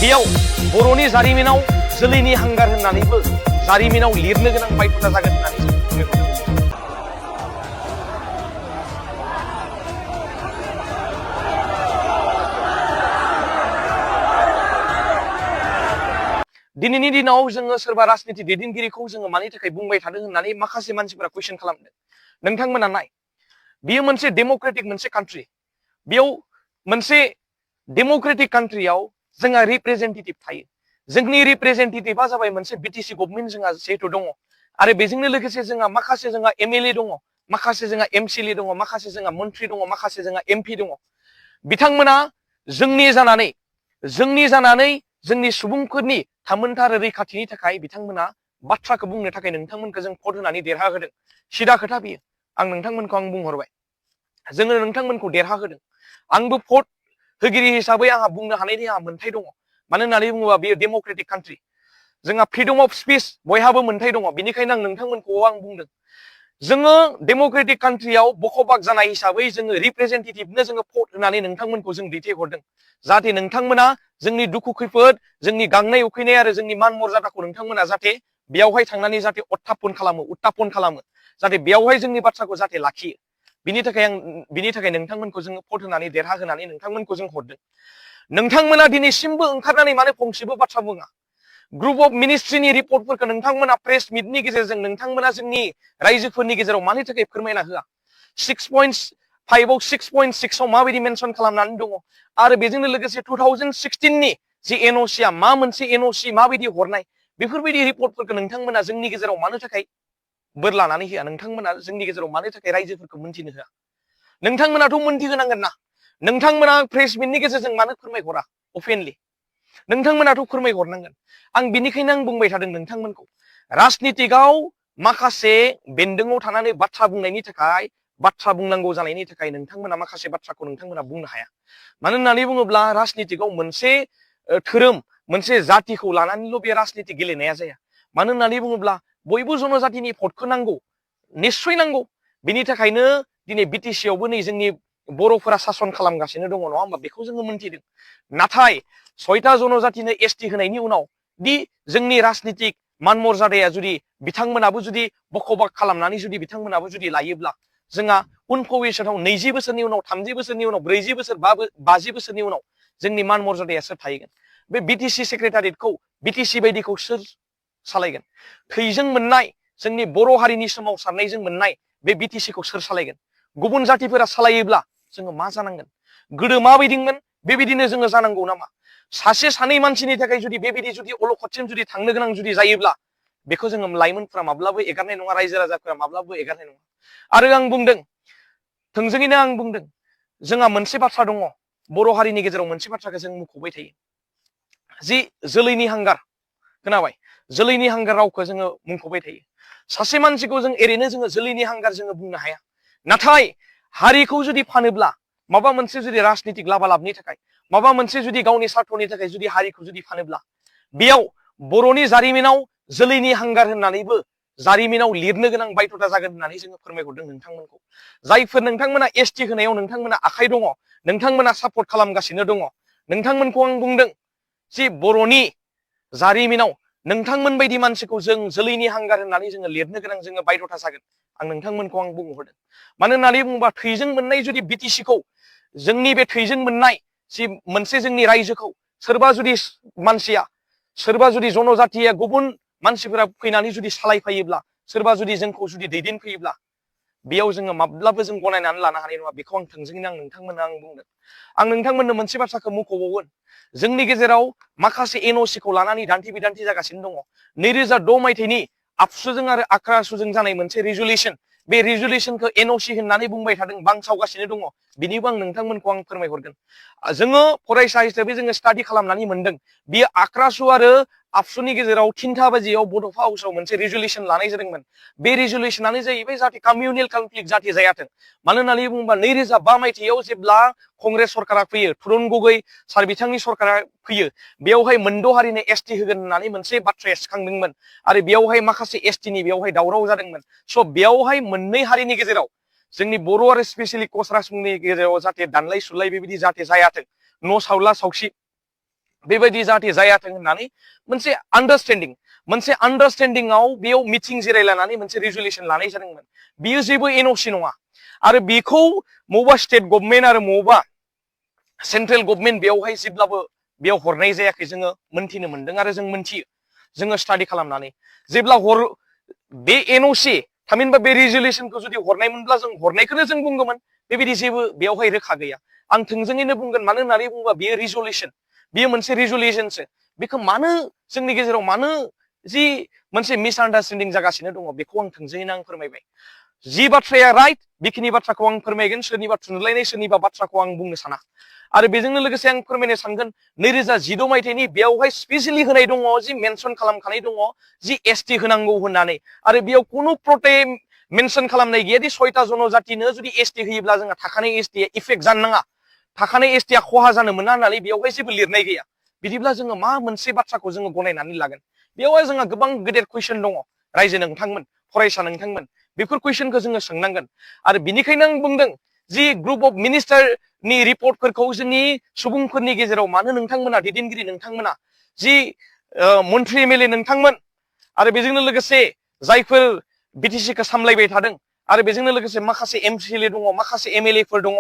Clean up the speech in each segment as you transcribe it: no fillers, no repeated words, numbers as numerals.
बेयाव बर'नि जारिमिनाव जोलैनि हांगार होननानैबो जारिमिनाव लिरनो गोनां बायथ'था जागोन होननानै जों फोरमायहरदों। दिनैनि दिनाव जोङो सोरबा राजनिति दैदेनगिरिखौ जोङो मानि थाखाय बुंबाय थादों होननानै माखासे मानसिफोरा कुइसन खालामदों। नोंथांमोना नाय, बेयो मोनसे डेम'क्रेटिक मोनसे कान्ट्रि। बेयाव मोनसे डेम'क्रेटिक कान्ट्रियाव जोंहा रिप्रेजेन्टेटिभ थायो। जोंनि रिप्रेजेन्टेटिभआ जाबाय मोनसे बिटिसि गभर्नमेन्ट जोंहा जिहेतु दङ आरो बेजोंनो लोगोसे जोंहा माखासे जोंहा एमएलए दङ, माखासे जोंहा एमसिएलए दङ, माखासे जोंहा मन्त्रि दङ, माखासे जोंहा एमपि दङ। बिथांमोना जोंनि जानानै जोंनि सुबुंफोरनि थामोनथा आरो रैखाथिनि थाखाय बिथांमोना बाथ्राखौ बुंनो थाखाय नोंथांमोनखौ जों भट होनानै देरहाहोदों। सिदा खोथा बियो। आं नोंथांमोनखौ बुंहरबाय, जोङो नोंथांमोनखौ देरहाहोदों। आंबो भट होगिरि हिसाबै आंहा बुंनो हानायनि आंहा मोन्थाय दङ। मानो होननानै बुङोबा बेयो डेम'क्रेटिक कान्ट्रि। जोंहा फ्रिडम अफ स्पिच बयहाबो मोन्थाय दङ। बेनिखायनो आं नोंथांमोनखौ बुंदों, जोङो डेम'क्रेटिक कान्ट्रियाव बखबाग जानाय हिसाबै जोङो रिप्रेजेन्टेटिभनो जोङो भट होनानै नोंथांमोनखौ जों दैथायहरदों। जाहाथे नोंथांमोना जोंनि दुखु खैफोद, जोंनि गांनाय उखैनाय आरो जोंनि मान मर्यादाखौ नोंथांमोना जाहाथे बेयावहाय थांनानै जाहाथे उत्थापन खालामो, जाहाथे बेयावहाय जोंनि बाथ्राखौ जाहाथे लाखियो। बिनि थाखाय नोंथांमोनखौ जोङो भट होनानै देरहाहोनानै नोंथांमोनखौ जों हरदों। नोंथांमोना दिनैसिमबो ओंखारनानै मानो फंसेबो बाथ्रा बुङा? ग्रुप अफ मिनिस्ट्रिनि रिपर्टफोरखौ नोंथांमोना प्रेस मिटनि गेजेरजों नोंथांमोना जोंनि रायजोफोरनि गेजेराव मानि थाखाय फोरमायना होआ? 6.5आव 6.6आव माबायदि मेनसन खालामनानै दङ आरो बेजोंनो लोगोसे 2016नि जि एनअसिआ मा मोनसे एनअसि माबायदि हरनाय, बेफोरबायदि रिपर्टफोरखौ नोंथांमोना जोंनि गेजेराव मानो थाखाय बोर लानानै होआ? नोंथांमोना जोंनि गेजेराव मानो थाखाय रायजोफोरखौ मोनथिनो होआ? नोंथांमोनाथ' मोनथिहोनांगोन ना। नोंथांमोना प्रेस मिटनि गेजेरजों मानो फोरमायहरा अपेनलि? नोंथांमोनाथ' फोरमायहरनांगोन। आं बिनिखायनो बुंबाय थादों नोंथांमोनखौ, राजनितिकआव माखासे बेन्दोङाव थानानै बाथ्रा बुंनायनि थाखाय, बाथ्रा बुंनांगौ जानायनि थाखाय नोंथांमोना माखासे बाथ्राखौ नोंथांमोना बुंनो हाया। मानो होननानै बुङोब्ला राजनितिकआव मोनसे धोरोम, मोनसे जातिखौ लानानैल' बे राजनिति गेलेनाया जाया। मानो होननानै बुङोब्ला बयबो जनजातिनि भटखौ नांगौ, निस्सय नांगौ। बिनि थाखायनो दिनै बिटिसिआवबो नै जोंनि बर'फोरा सासन खालामगासिनो दङ, नङा होमबा? बेखौ जोङो मोनथिदों। नाथाय 6टा जनजातिनो एसटि होनायनि उनाव दि जोंनि राजनितिक मान मर्यादाया जुदि बिथांमोनाबो जुदि बखबाग खालामनानै जुदि बिथांमोनाबो जुदि लायोब्ला, जोंहा उनफबिसनाव 20 बोसोरनि उनाव, 30 बोसोरनि उनाव, 40 बोसोर, 50 बोसोरनि उनाव जोंनि मान मर्यादाया सोर थाहैगोन? बे बिटिसि सेक्रेटारियेटखौ, बिटिसि बायदिखौ सोर सालायगोन? थैजों मोननाय, जोंनि बर' हारिनि सोमावसारनायजों मोननाय बे बिटिसिखौ सोर सालायगोन? गुबुन जातिफोरा सालायोब्ला जोङो मा जानांगोन? गोदो माबायदिमोन बेबायदिनो जोङो जानांगौ नामा? सासे सानै मानसिनि थाखाय जुदि बेबायदि जुदि अलखदसिम जुदि थांनो गोनां जुदि जायोब्ला, बेखौ जोङो लाइमोनफ्रा माब्लाबो एगारनाय नङा, रायजो राजाफोरा माब्लाबो एगारनाय नङा। आरो आं बुंदों, थोंजोङैनो आं बुंदों, जोंहा मोनसे बाथ्रा दङ, बर' हारिनि गेजेराव मोनसे बाथ्राखौ जों मुंख'बाय थायो, जि जोलैनि हांगार। खोनाबाय? जोलैनि हांगार रावखौ जोङो मुंख'बाय थायो। सासे मानसिखौ जों ओरैनो जोङो जोलैनि हांगार जोङो बुंनो हाया। नाथाय हारिखौ जुदि फानोब्ला, माबा मोनसे जुदि राजनितिक लाबालाबनि थाखाय, माबा मोनसे जुदि गावनि सार्थनि थाखाय जुदि हारिखौ जुदि फानोब्ला, बेयाव बर'नि जारिमिनाव जोलैनि हांगार होननानैबो जारिमिनाव लिरनो गोनां बायथ'था जागोन होननानै जोङो फोरमायहरदों नोंथांमोनखौ। जायफोर नोंथांमोना एसटि होनायाव नोंथांमोना आखाइ दङ, नोंथांमोना सापर्ट खालामगासिनो दङ, नोंथांमोनखौ आं बुंदों जि बर'नि जारिमिनाव नोंथांमोन बायदि मानसिखौ जों जोलैनि हांगार होननानै जोङो लिरनो गोनां जोङो बायथ'था जागोन। आं नोंथांमोनखौ बुंहरदों। मानो होननानै बुङोबा थैजों मोननाय जुदि बिटिसिखौ, जोंनि बे थैजों मोननाय जि मोनसे जोंनि रायजोखौ सोरबा जुदि मानसिया, सोरबा जुदि जनजातिया, गुबुन मानसिफोरा फैनानै जुदि सालायफैयोब्ला, सोरबा जुदि जोंखौ जुदि दैदेनफैयोब्ला, बेयाव जोङो माब्लाबो जों गनायनानै लानो हानाय नङा। बेखौ आं थोंजोङैनो नोंथांमोननो बुंदों। आं नोंथांमोननो मोनसे बाथ्राखौ मुंख'बावगोन। जोंनि गेजेराव माखासे एनअसिखौ लानानै दान्थे बिदान्थे जागासिनो दङ। 2006 मायथाइनि आबसुजों आरो आक्रासुजों जानाय मोनसे रिजुलेसन, बे रिजुलेसनखौ एनअसि होननानै बुंबाय थादों, बांसावगासिनो दङ। बिनिबो आं नोंथांमोनखौ फोरमायहरगोन। जोङो फरायसा हिसाबै जोङो स्टाडि खालामनानै मोनदों, बियो आक्रासु आरो आबसुनि गेजेराव 3टा बाजियाव बड'फा हाउसाव मोनसे रिजुलेसन लानाय जादोंमोन। बे रिजुलेसनानो जाहैबाय जाहाथे कमिउनेल कनफ्लिक्ट जाहाथे जायाथों। मानो होननानै बुङोबा 2005 मायथाइयाव जेब्ला कंग्रेस सरकारा फैयो, तुरुन गगৈ सार बिथांनि सरकारा फैयो, बेयावहाय मोनद' हारिनो एसटि होगोन होननानै मोनसे बाथ्राया सिखांदोंमोन आरो बेयावहाय माखासे एसटिनि बेयावहाय दावराव जादोंमोन। स' बेयावहाय मोननै हारिनि गेजेराव, जोंनि बर' आरो स्पेसियेलि कस राजबंशिनि गेजेराव जाहाथे दानलाय सुलाय बेबायदि जाहाथे जायाथों, न' सावला सावसि बेबायदि जाहाथे जायाथों होननानै मोनसे आन्डारस्टेन्डिंआव बेयाव मिटिं जिरायलायनानै मोनसे रिजुलेसन लानाय जादोंमोन। बियो जेबो एनअसि नङा आरो बेखौ मबा स्टेट गभर्नमेन्ट आरो मबा सेन्ट्रेल गभर्नमेन्ट बेयावहाय जेब्लाबो बेयाव हरनाय जायाखै जोङो मोनथिनो मोनदों आरो जों मोनथियो जोङो स्टाडि खालामनानै जेब्ला बे एनअसि थामहिनबा बे रिजुलेसनखौ जुदि हरनायमोनब्ला जों हरनायखौनो जों बुंगौमोन बेबायदि जेबो बेयावहाय रोखा गैया। आं थोंजोङैनो बुंगोन मानो होननानै बुङोबा बेयो रिजुलेसन बेयो मोनसे रिजुलेसनसो बेखौ मानो जोंनि गेजेराव मानो जि मोनसे मिसआन्डारस्टेन्डिं जागासिनो दङ बेखौ आं थोंजोङैनो आं फोरमायबाय। जि बाथ्राया राइट बेखिनि बाथ्राखौ आं फोरमायगोन सोरनिबा थुनलायनाय सोरनिबा बाथ्राखौ आं बुंनो साना आरो बेजोंनो लोगोसे आं फोरमायनो सानगोन 2016 मायथाइनि बेयावहाय स्पेसियेलि होनाय दङ जि मेनसन खालामखानाय दङ जि एसटि होनांगौ होननानै आरो बेयाव खुनु मेनसन खालामनाय गैया दि 6टा जनजातिनो जुदि एसटि होयोब्ला जोंहा थाखानाय एसटिया इफेक्ट जानो नाङा थाखानाय एसटिया खहा जानो मोना होननानै बेयावहाय जेबो लिरनाय गैया। बिदिब्ला जोङो मा मोनसे बाथ्राखौ जोङो गनायनानै लागोन बेयावहाय जोंहा गोबां गेदेर कुइसन दङ रायजो नोंथांमोन फरायसा नोंथांमोन बेफोर कुइसनखौ जोङो सोंनांगोन आरो बिनिखायनो आं बुंदों जि ग्रुप अफ मिनिस्टारनि रिपर्टफोरखौ जोंनि सुबुंफोरनि गेजेराव मानो नोंथांमोना दैदेनगिरि नोंथांमोना जि मन्त्रि एमएलए नोंथांमोन आरो बेजोंनो लोगोसे जायफोर बिटिसिखौ सामलायबाय थादों आरो बेजोंनो लोगोसे माखासे एमसिएलए दङ माखासे एमएलएफोर दङ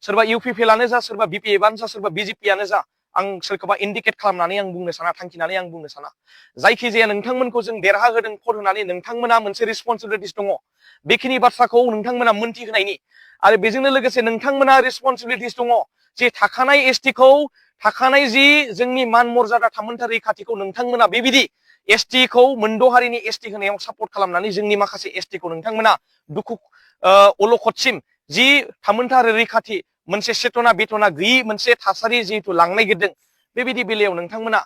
सोरबा इउपिपिएलआनो जा सोरबा बिपिएफआनो जा सोरबा बिजेपिआनो जा आं सोरखौबा इन्डिकेट खालामनानै आं बुंनो साना थांखिनानै आं बुंनो साना जायखिजाया नोंथांमोनखौ जों देरहा होदों भट होनानै नोंथांमोना मोनसे रिसपन्सिबिलिटिस दङ बेखिनि बाथ्राखौ नोंथांमोना मोनथिहोनायनि आरो बेजोंनो लोगोसे नोंथांमोना रिसपन्सिबिलिटिस दङ जे थाखानाय एसटिखौ थाखानाय जि जोंनि मान मर्यादा थामोनथा रैखाथिखौ नोंथांमोना बेबायदि एसटिखौ मोनद' हारिनि एसटि होनायाव सापर्ट खालामनानै जोंनि माखासे एसटिखौ नोंथांमोना दुखु अलखदसिम जि थामोनथा रैखाथि मोनसे सेतना बेतना गैयि मोनसे थासारि जिहेतु लांनाय गिरदों बेबायदि बेलायाव नोंथांमोना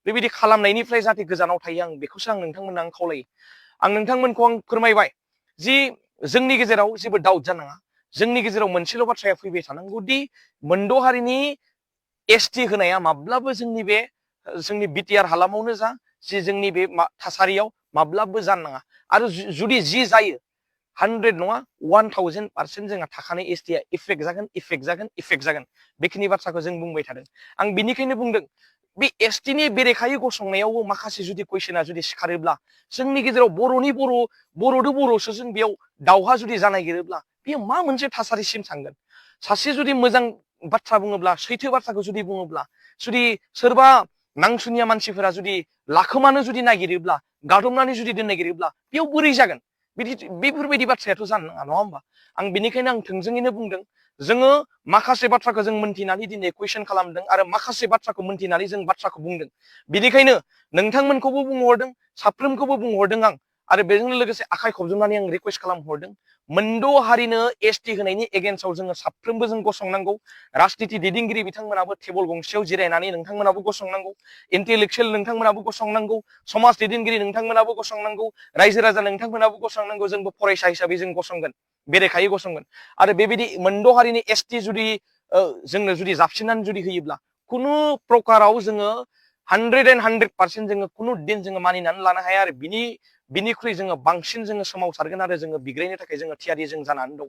बेबायदि खालामनायनिफ्राय जाहाथे गोजानाव थायो आं बेखौसो आं नोंथांमोननो आं खावलायो। आं नोंथांमोनखौ आं फोरमायबाय जि जोंनि गेजेराव जेबो डाउट जानाङा जोंनि गेजेराव मोनसेल' बाथ्राया फैबाय थानांगौ दि मोनद' हारिनि एसटि होनाया माब्लाबो जोंनि बे जोंनि बिटिआर हालामावनो जा जि जोंनि बे थासारियाव माब्लाबो जानो नाङा आरो जुदि जि जायो 100 नङा 1000% जोंहा थाखानाय एसटिआ इफेक्ट जागोन बेखिनि बाथ्राखौ जों बुंबाय थादों। आं बिनिखायनो बुंदों बे एसटिनि बेरेखायै गसंनायावबो माखासे जुदि कुइसना जुदि सिखारोब्ला जोंनि गेजेराव बर'दो बर'सो जों बेयाव दावहा जुदि जानायगिरोब्ला बेयो मा मोनसे थासारिसिम थांगोन सासे जुदि मोजां बाथ्रा बुङोब्ला सैथो बाथ्राखौ जुदि बुङोब्ला जुदि सोरबा नांसुनिया मानसिफोरा जुदि लाखोमानो जुदि नागिरोब्ला गादबनानै जुदि दोननो नागिरोब्ला बेयाव बोरै जागोन बेफोरबायदि बाथ्रायाथ' जानो नाङा नङा होमबा आं बेनिखायनो आं थोंजोङैनो बुंदों जोङो माखासे बाथ्राखौ जों मोनथिनानै दिनै कुइसन खालामदों आरो माखासे बाथ्राखौ मोनथिनानै जों बाथ्राखौ बुंदों बेनिखायनो नोंथांमोनखौबो बुंहरदों साफ्रोमखौबो बुंहरदों आं आरो बेजों लोगोसे आखाइ खबजोबनानै आं रिकुवेस्ट खालामहरदों मोनद' हारिनो एसटि होनायनि एगेन्स्टआव जोङो साफ्रोमबो जों गसंनांगौ राजनिति दैदेनगिरि बिथांमोनाबो टेबोल गंसेयाव जिरायनानै नोंथांमोनाबो गसंनांगौ इन्टेलेक्सुयेल नोंथांमोनाबो गसंनांगौ समाज दैदेनगिरि नोंथांमोनाबो गसंनांगौ रायजो राजा नोंथांमोनाबो गसंनांगौ जोंबो फरायसा हिसाबै जों गसंगोन बेरेखायै गसंगोन आरो बेबायदि मोनद' हारिनि एसटि जुदि जोंनो जुदि जाबसिननानै जुदि होयोब्ला खुनु प्रकाराव जोङो 100% जोङो खुनु दिन जोङो मानिनानै लानो हाया आरो बिनिख्रुइ जोङो बांसिन जोङो सोमावसारगोन आरो जोङो बिग्रायनो थाखाय जोङो थियारि जों जानानै दङ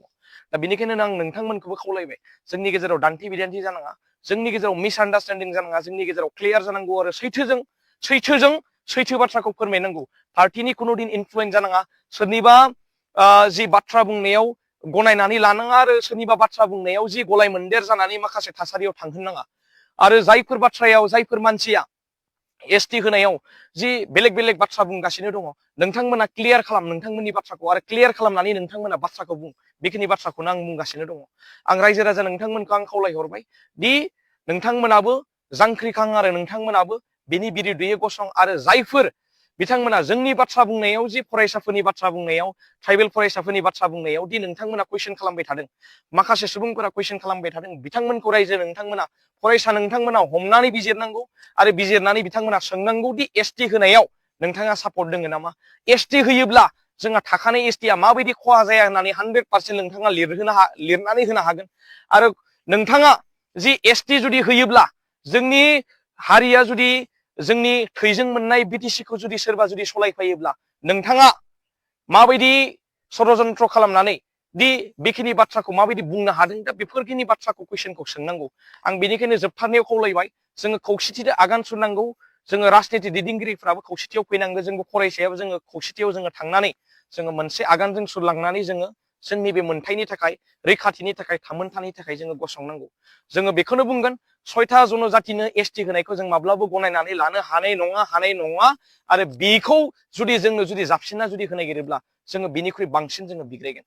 दा बेनिखायनो आं नोंथांमोनखौबो खावलायबाय जोंनि गेजेराव दान्थे बिदान्थि जानाङा जोंनि गेजेराव मिसआन्डारस्टेन्डिं जानाङा जोंनि गेजेराव क्लियार जानांगौ आरो सैथो बाथ्राखौ फोरमायनांगौ पार्टिनि खुनु दिन इनफ्लुयेन्स जानाङा सोरनिबा जि बाथ्रा बुंनायाव गनायनानै लानाङा आरो सोरनिबा बाथ्रा बुंनायाव जि गलाय मोनदेर जानानै माखासे थासारियाव थांहोनाङा आरो जायफोर बाथ्रायाव जायफोर मानसिया एसटि होनायाव जि बेलेग बेलेग बाथ्रा बुंगासिनो दङ नोंथांमोना क्लियार खालाम नोंथांमोननि बाथ्राखौ आरो क्लियार खालामनानै नोंथांमोना बाथ्राखौ बुं बेखिनि बाथ्राखौनो आं बुंगासिनो दङ आं रायजो राजा नोंथांमोनखौ आं खावलायहरबाय दि नोंथांमोनाबो जांख्रिखां आरो नोंथांमोनाबो बेनि बिरुद्दयै गसं आरो जायफोर बिथांमोना जोंनि बाथ्रा बुंनायाव जि फरायसाफोरनि बाथ्रा बुंनायाव ट्राइबेल फरायसाफोरनि बाथ्रा बुंनायाव दि नोंथांमोना कुइसन खालामबाय थादों माखासे सुबुंफोरा कुइसन खालामबाय थादों बिथांमोनखौ रायजो नोंथांमोना फरायसा नोंथांमोना हमनानै बिजिरनांगौ आरो बिजिरनानै बिथांमोना सोंनांगौ दि एसटि होनायाव नोंथाङा सापर्ट दोङो नामा एसटि होयोब्ला जोंहा थाखानाय एसटिआ माबायदि खहा जाया होननानै 100% नोंथाङा लिरनानै होनो हागोन आरो नोंथाङा जि एसटि जुदि होयोब्ला जोंनि हारिया जुदि जोंनि थैजों मोननाय बिटिसिखौ जुदि सोरबा जुदि सलायफायोब्ला नोंथाङा माबायदि षड्यन्त्र खालामनानै दि बेखिनि बाथ्राखौ माबायदि बुंनो हादों दा बेफोरखिनि बाथ्राखौ कुइसनखौ सोंनांगौ आं बेनिखायनो जोबथारनायाव खावलायबाय जोङो खौसेथिजों आगान सुरनांगौ जोङो राजनिति दैदेनगिरिफ्राबो खौसेथियाव फैनांगौ जोंबो फरायसायाबो जोङो खौसेथियाव जोङो थांनानै जोङो मोनसे आगानजों सुरलांनानै जोङो जोंनि बे मोनथायनि थाखाय रैखाथिनि थाखाय थामोनथानि थाखाय जोङो गसंनांगौ जोङो बेखौनो बुंगोन 6था जनजातिनो एसटि होनायखौ जों माब्लाबो गनायनानै लानो हानाय नङा आरो बेखौ जुदि जोंनो जुदि जाबसिनना जुदि होनाय गिरोब्ला जोङो बिनिख्रुइ बांसिन जोङो बिग्रायगोन